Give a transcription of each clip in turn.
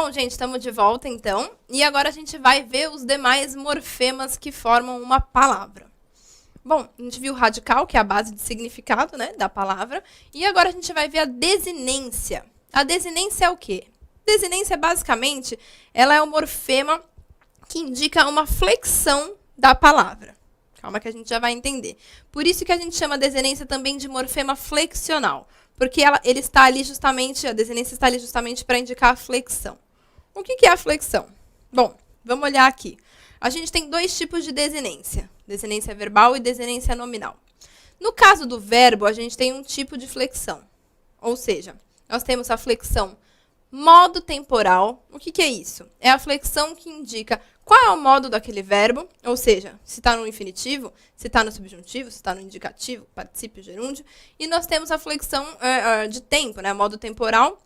Bom, gente, estamos de volta, então. E agora a gente vai ver os demais morfemas que formam uma palavra. Bom, a gente viu o radical, que é a base de significado, né, da palavra. E agora a gente vai ver a desinência. A desinência é o quê? Desinência, basicamente, ela é o morfema que indica uma flexão da palavra. Calma que a gente já vai entender. Por isso que a gente chama a desinência também de morfema flexional. Porque ele está ali justamente, a desinência está ali justamente para indicar a flexão. O que é a flexão? Bom, vamos olhar aqui. A gente tem dois tipos de desinência. Desinência verbal e desinência nominal. No caso do verbo, a gente tem um tipo de flexão. Ou seja, nós temos a flexão modo temporal. O que é isso? É a flexão que indica qual é o modo daquele verbo, ou seja, se está no infinitivo, se está no subjuntivo, se está no indicativo, particípio, gerúndio. E nós temos a flexão de tempo, né? Modo temporal.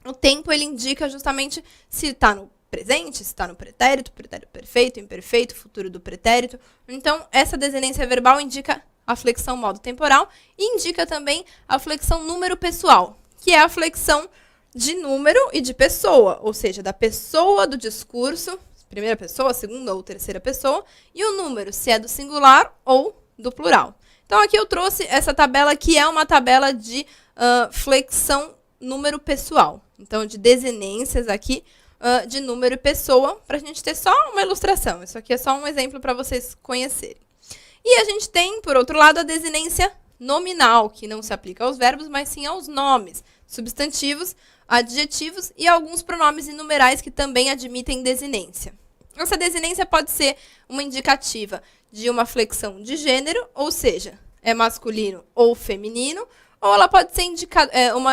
O tempo ele indica justamente se está no presente, se está no pretérito, pretérito perfeito, imperfeito, futuro do pretérito. Então, essa desinência verbal indica a flexão modo temporal e indica também a flexão número pessoal, que é a flexão de número e de pessoa, ou seja, da pessoa do discurso, primeira pessoa, segunda ou terceira pessoa, e o número, se é do singular ou do plural. Então, aqui eu trouxe essa tabela, que é uma tabela de flexão número pessoal. Então, de desinências aqui, de número e pessoa, para a gente ter só uma ilustração. Isso aqui é só um exemplo para vocês conhecerem. E a gente tem, por outro lado, a desinência nominal, que não se aplica aos verbos, mas sim aos nomes, substantivos, adjetivos e alguns pronomes inumerais que também admitem desinência. Essa desinência pode ser uma indicativa de uma flexão de gênero, ou seja, é masculino ou feminino, ou ela pode ser um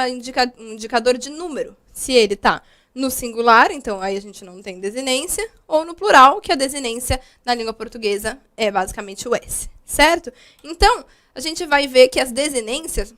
indicador de número, se ele está no singular, então aí a gente não tem desinência, ou no plural, que a desinência na língua portuguesa é basicamente o S, certo? Então, a gente vai ver que as desinências,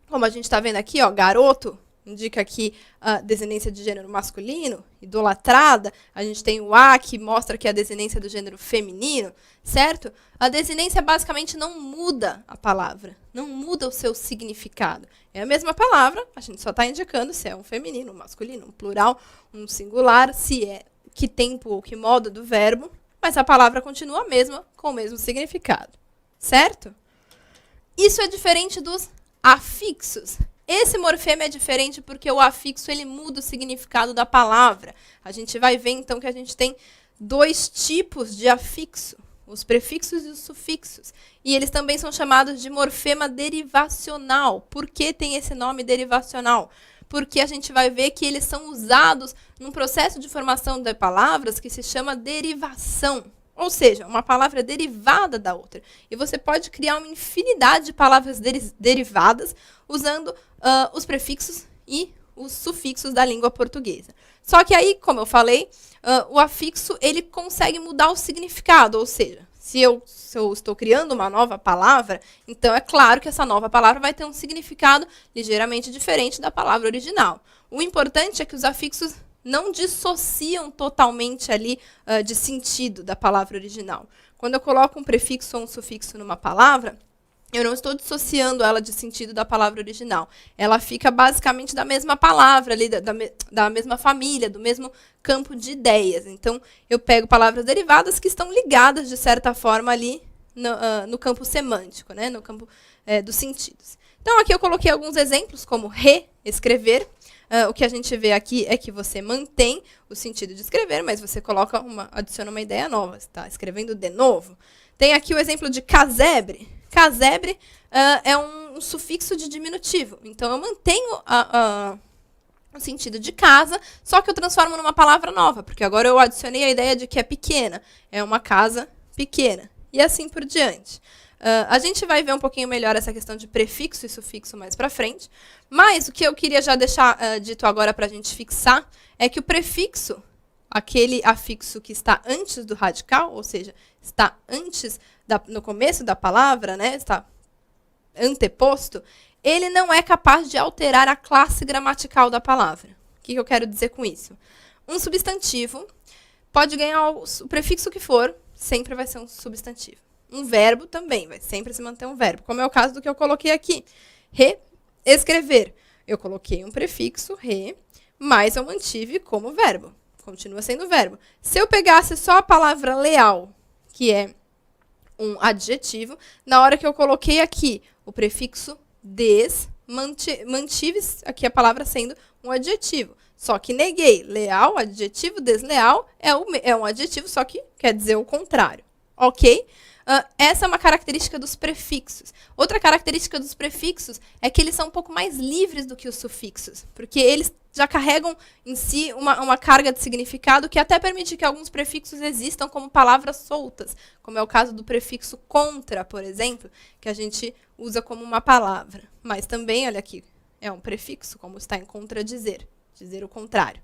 como a gente está vendo aqui, ó, garoto, indica aqui a desinência de gênero masculino, idolatrada, a gente tem o A, que mostra que é a desinência do gênero feminino, certo? A desinência basicamente não muda a palavra, não muda o seu significado. É a mesma palavra, a gente só está indicando se é um feminino, um masculino, um plural, um singular, se é que tempo ou que modo do verbo, mas a palavra continua a mesma, com o mesmo significado, certo? Isso é diferente dos afixos. Esse morfema é diferente porque o afixo ele muda o significado da palavra. A gente vai ver, então, que a gente tem dois tipos de afixo, os prefixos e os sufixos. E eles também são chamados de morfema derivacional. Por que tem esse nome derivacional? Porque a gente vai ver que eles são usados num processo de formação de palavras que se chama derivação. Ou seja, uma palavra derivada da outra. E você pode criar uma infinidade de palavras derivadas usando os prefixos e os sufixos da língua portuguesa. Só que aí, como eu falei, o afixo ele consegue mudar o significado. Ou seja, se eu estou criando uma nova palavra, então é claro que essa nova palavra vai ter um significado ligeiramente diferente da palavra original. O importante é que os afixos não dissociam totalmente ali de sentido da palavra original. Quando eu coloco um prefixo ou um sufixo numa palavra, eu não estou dissociando ela de sentido da palavra original. Ela fica basicamente da mesma palavra, ali, da mesma família, do mesmo campo de ideias. Então, eu pego palavras derivadas que estão ligadas, de certa forma, ali no campo semântico, né? No campo dos sentidos. Então, aqui eu coloquei alguns exemplos, como reescrever. O que a gente vê aqui é que você mantém o sentido de escrever, mas você adiciona uma ideia nova. Você está escrevendo de novo. Tem aqui o exemplo de casebre. Casebre é um sufixo de diminutivo. Então, eu mantenho o sentido de casa, só que eu transformo numa palavra nova, porque agora eu adicionei a ideia de que é pequena. É uma casa pequena. E assim por diante. A gente vai ver um pouquinho melhor essa questão de prefixo e sufixo mais para frente, mas o que eu queria já deixar dito agora para a gente fixar é que o prefixo, aquele afixo que está antes do radical, ou seja, está antes, no começo da palavra, né, está anteposto, ele não é capaz de alterar a classe gramatical da palavra. O que eu quero dizer com isso? Um substantivo pode ganhar o prefixo que for, sempre vai ser um substantivo. Um verbo também, vai sempre se manter um verbo, como é o caso do que eu coloquei aqui. Reescrever. Eu coloquei um prefixo, re, mas eu mantive como verbo. Continua sendo verbo. Se eu pegasse só a palavra leal, que é um adjetivo, na hora que eu coloquei aqui o prefixo des, mantive aqui a palavra sendo um adjetivo. Só que neguei. Leal, adjetivo, desleal é um adjetivo, só que quer dizer o contrário. Ok? Essa é uma característica dos prefixos. Outra característica dos prefixos é que eles são um pouco mais livres do que os sufixos, porque eles já carregam em si uma carga de significado que até permite que alguns prefixos existam como palavras soltas, como é o caso do prefixo contra, por exemplo, que a gente usa como uma palavra. Mas também, olha aqui, é um prefixo, como está em contradizer, dizer o contrário.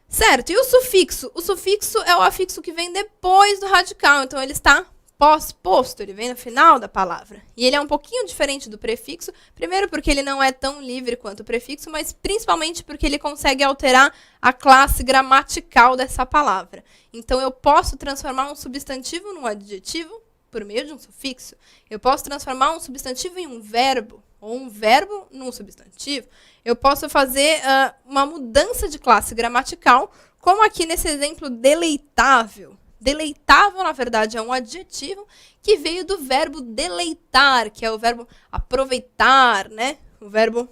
Certo, e o sufixo? O sufixo é o afixo que vem depois do radical, então ele está pós-posto, ele vem no final da palavra. E ele é um pouquinho diferente do prefixo, primeiro porque ele não é tão livre quanto o prefixo, mas principalmente porque ele consegue alterar a classe gramatical dessa palavra. Então eu posso transformar um substantivo num adjetivo por meio de um sufixo. Eu posso transformar um substantivo em um verbo, ou um verbo num substantivo. Eu posso fazer uma mudança de classe gramatical, como aqui nesse exemplo deleitável. Deleitável, na verdade, é um adjetivo que veio do verbo deleitar, que é o verbo aproveitar, né? O verbo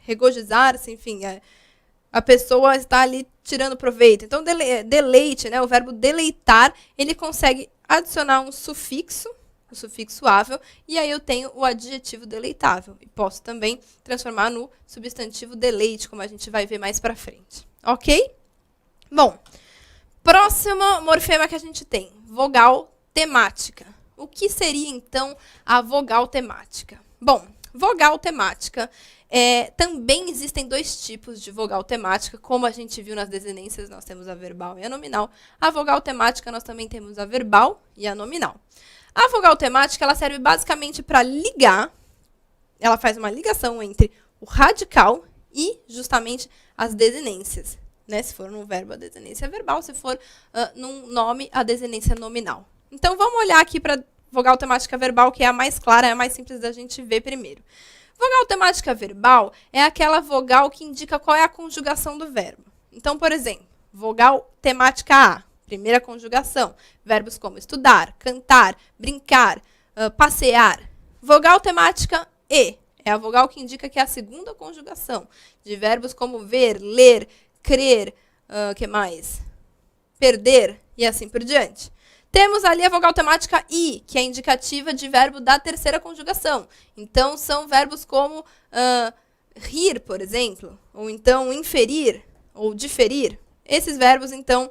regozijar-se, enfim, a pessoa está ali tirando proveito. Então, deleite, né? O verbo deleitar, ele consegue adicionar um sufixo, o sufixo ável, e aí eu tenho o adjetivo deleitável. E posso também transformar no substantivo deleite, como a gente vai ver mais pra frente. Ok? Bom, próximo morfema que a gente tem, vogal temática. O que seria, então, a vogal temática? Bom, vogal temática, também existem dois tipos de vogal temática, como a gente viu nas desinências, nós temos a verbal e a nominal. A vogal temática, nós também temos a verbal e a nominal. A vogal temática, ela serve basicamente para ligar, ela faz uma ligação entre o radical e, justamente, as desinências. Né? Se for num verbo, a desinência é verbal. Se for num nome, a desinência é nominal. Então, vamos olhar aqui para a vogal temática verbal, que é a mais clara, é a mais simples da gente ver primeiro. Vogal temática verbal é aquela vogal que indica qual é a conjugação do verbo. Então, por exemplo, vogal temática A, primeira conjugação. Verbos como estudar, cantar, brincar, passear. Vogal temática E é a vogal que indica que é a segunda conjugação de verbos como ver, ler, crer, que mais? Perder e assim por diante. Temos ali a vogal temática I, que é indicativa de verbo da terceira conjugação. Então, são verbos como rir, por exemplo, ou então inferir, ou diferir. Esses verbos, então,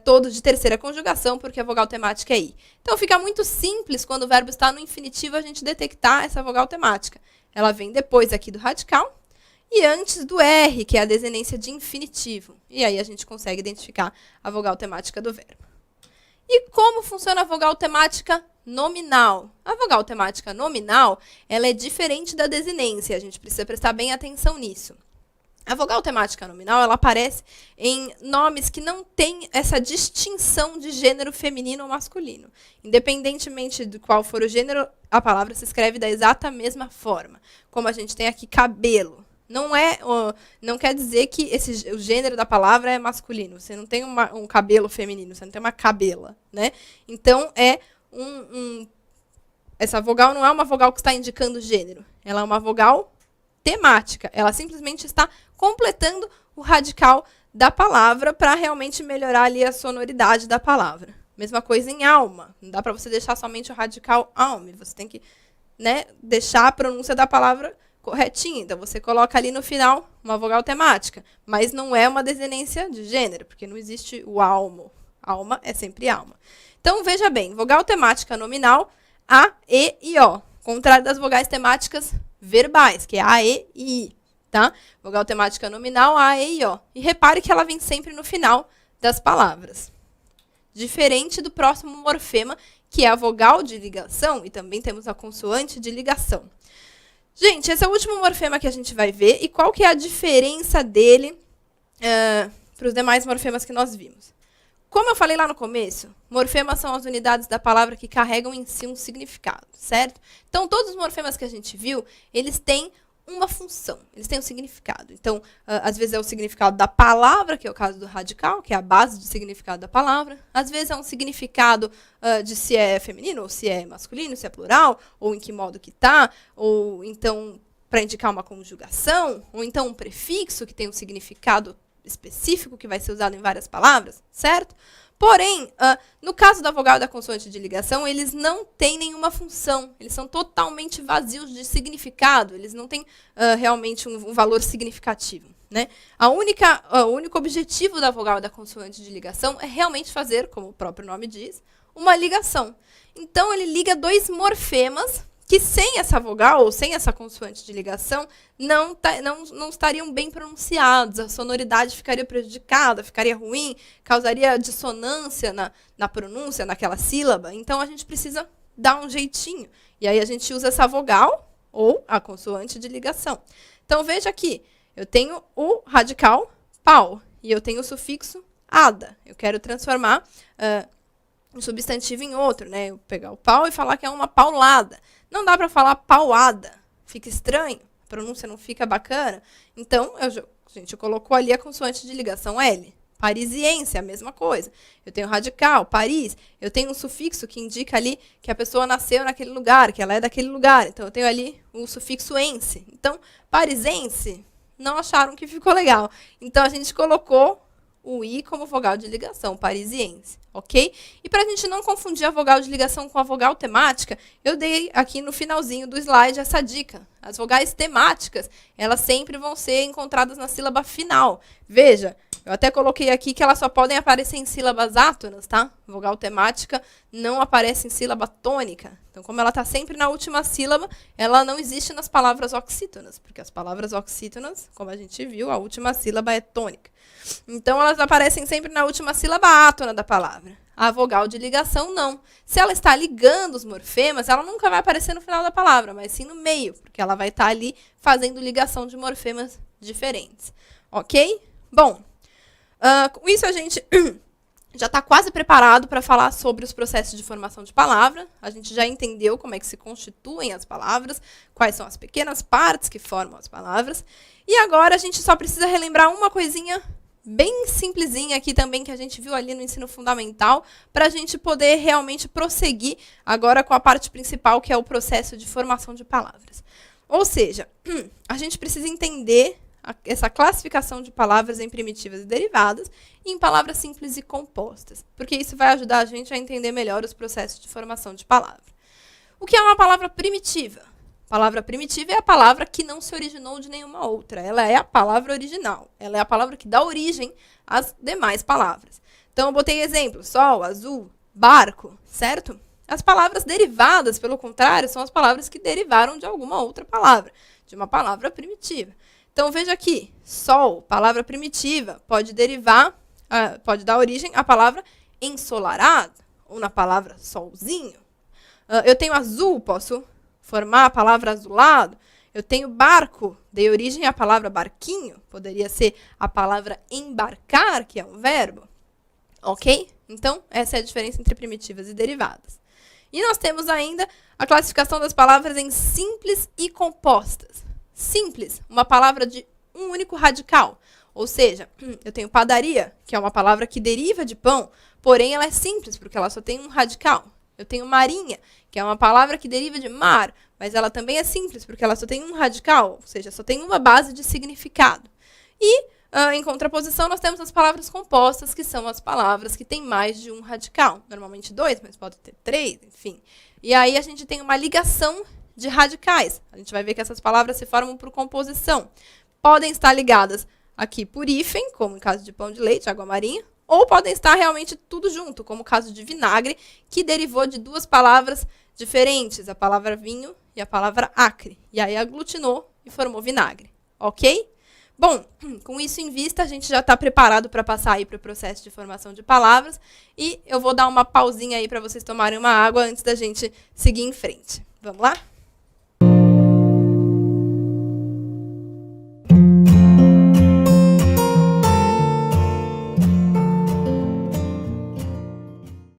todos de terceira conjugação, porque a vogal temática é I. Então, fica muito simples, quando o verbo está no infinitivo, a gente detectar essa vogal temática. Ela vem depois aqui do radical, e antes do R, que é a desinência de infinitivo. E aí a gente consegue identificar a vogal temática do verbo. E como funciona a vogal temática nominal? A vogal temática nominal, ela é diferente da desinência. A gente precisa prestar bem atenção nisso. A vogal temática nominal, ela aparece em nomes que não têm essa distinção de gênero feminino ou masculino. Independentemente de qual for o gênero, a palavra se escreve da exata mesma forma. Como a gente tem aqui cabelo. Não quer dizer que o gênero da palavra é masculino. Você não tem um cabelo feminino, você não tem uma cabela, né? Então, essa vogal não é uma vogal que está indicando gênero. Ela é uma vogal temática. Ela simplesmente está completando o radical da palavra para realmente melhorar ali a sonoridade da palavra. Mesma coisa em alma. Não dá para você deixar somente o radical alme. Você tem que, né, deixar a pronúncia da palavra corretinha. Então, você coloca ali no final uma vogal temática, mas não é uma desinência de gênero, porque não existe o almo. Alma é sempre alma. Então, veja bem, vogal temática nominal, A, E e O. Contrário das vogais temáticas verbais, que é A, E e I. Tá? Vogal temática nominal, A, E e O. E repare que ela vem sempre no final das palavras. Diferente do próximo morfema, que é a vogal de ligação, e também temos a consoante de ligação. Gente, esse é o último morfema que a gente vai ver. E qual que é a diferença dele para os demais morfemas que nós vimos? Como eu falei lá no começo, morfemas são as unidades da palavra que carregam em si um significado, certo? Então, todos os morfemas que a gente viu, eles têm uma função, eles têm um significado. Então, às vezes é o significado da palavra, que é o caso do radical, que é a base do significado da palavra. Às vezes é um significado de se é feminino, ou se é masculino, se é plural, ou em que modo que está, ou então para indicar uma conjugação, ou então um prefixo que tem um significado específico que vai ser usado em várias palavras, certo? Porém, no caso da vogal e da consoante de ligação, eles não têm nenhuma função. Eles são totalmente vazios de significado. Eles não têm realmente um valor significativo, né? O único objetivo da vogal e da consoante de ligação é realmente fazer, como o próprio nome diz, uma ligação. Então, ele liga dois morfemas que sem essa vogal ou sem essa consoante de ligação não estariam bem pronunciados, a sonoridade ficaria prejudicada, ficaria ruim, causaria dissonância na pronúncia, naquela sílaba. Então, a gente precisa dar um jeitinho. E aí a gente usa essa vogal ou a consoante de ligação. Então, veja aqui, eu tenho o radical pau e eu tenho o sufixo ada. Eu quero transformar um substantivo em outro, né? Eu pegar o pau e falar que é uma paulada. Não dá para falar pauada, fica estranho, a pronúncia não fica bacana. Então, a gente colocou ali a consoante de ligação L. Parisiense, a mesma coisa. Eu tenho radical, Paris. Eu tenho um sufixo que indica ali que a pessoa nasceu naquele lugar, que ela é daquele lugar. Então, eu tenho ali o sufixo ense. Então, parisense, não acharam que ficou legal. Então, a gente colocou o I como vogal de ligação, parisiense, ok? E para a gente não confundir a vogal de ligação com a vogal temática, eu dei aqui no finalzinho do slide essa dica. As vogais temáticas, elas sempre vão ser encontradas na sílaba final. Veja, eu até coloquei aqui que elas só podem aparecer em sílabas átonas, tá? Vogal temática não aparece em sílaba tônica. Então, como ela está sempre na última sílaba, ela não existe nas palavras oxítonas, porque as palavras oxítonas, como a gente viu, a última sílaba é tônica. Então, elas aparecem sempre na última sílaba átona da palavra. A vogal de ligação, não. Se ela está ligando os morfemas, ela nunca vai aparecer no final da palavra, mas sim no meio, porque ela vai estar ali fazendo ligação de morfemas diferentes. Ok? Bom, com isso a gente já está quase preparado para falar sobre os processos de formação de palavra. A gente já entendeu como é que se constituem as palavras, quais são as pequenas partes que formam as palavras. E agora a gente só precisa relembrar uma coisinha bem simplesinha aqui também, que a gente viu ali no ensino fundamental, para a gente poder realmente prosseguir agora com a parte principal, que é o processo de formação de palavras. Ou seja, a gente precisa entender essa classificação de palavras em primitivas e derivadas e em palavras simples e compostas, porque isso vai ajudar a gente a entender melhor os processos de formação de palavra. O que é uma palavra primitiva? Palavra primitiva é a palavra que não se originou de nenhuma outra. Ela é a palavra original. Ela é a palavra que dá origem às demais palavras. Então, eu botei exemplo. Sol, azul, barco, certo? As palavras derivadas, pelo contrário, são as palavras que derivaram de alguma outra palavra, de uma palavra primitiva. Então, veja aqui. Sol, palavra primitiva, pode dar origem à palavra ensolarado, ou na palavra solzinho. Eu tenho azul, posso formar a palavra azulado. Eu tenho barco, dei origem à palavra barquinho. Poderia ser a palavra embarcar, que é um verbo. Ok? Então, essa é a diferença entre primitivas e derivadas. E nós temos ainda a classificação das palavras em simples e compostas. Simples, uma palavra de um único radical. Ou seja, eu tenho padaria, que é uma palavra que deriva de pão, porém ela é simples, porque ela só tem um radical. Eu tenho marinha, que é uma palavra que deriva de mar, mas ela também é simples, porque ela só tem um radical, ou seja, só tem uma base de significado. E, em contraposição, nós temos as palavras compostas, que são as palavras que têm mais de um radical. Normalmente 2, mas pode ter 3, enfim. E aí a gente tem uma ligação de radicais. A gente vai ver que essas palavras se formam por composição. Podem estar ligadas aqui por hífen, como no caso de pão de leite, água marinha, ou podem estar realmente tudo junto, como o caso de vinagre, que derivou de duas palavras diferentes, a palavra vinho e a palavra acre. E aí aglutinou e formou vinagre. Ok? Bom, com isso em vista, a gente já está preparado para passar aí para o processo de formação de palavras. E eu vou dar uma pausinha aí para vocês tomarem uma água antes da gente seguir em frente. Vamos lá?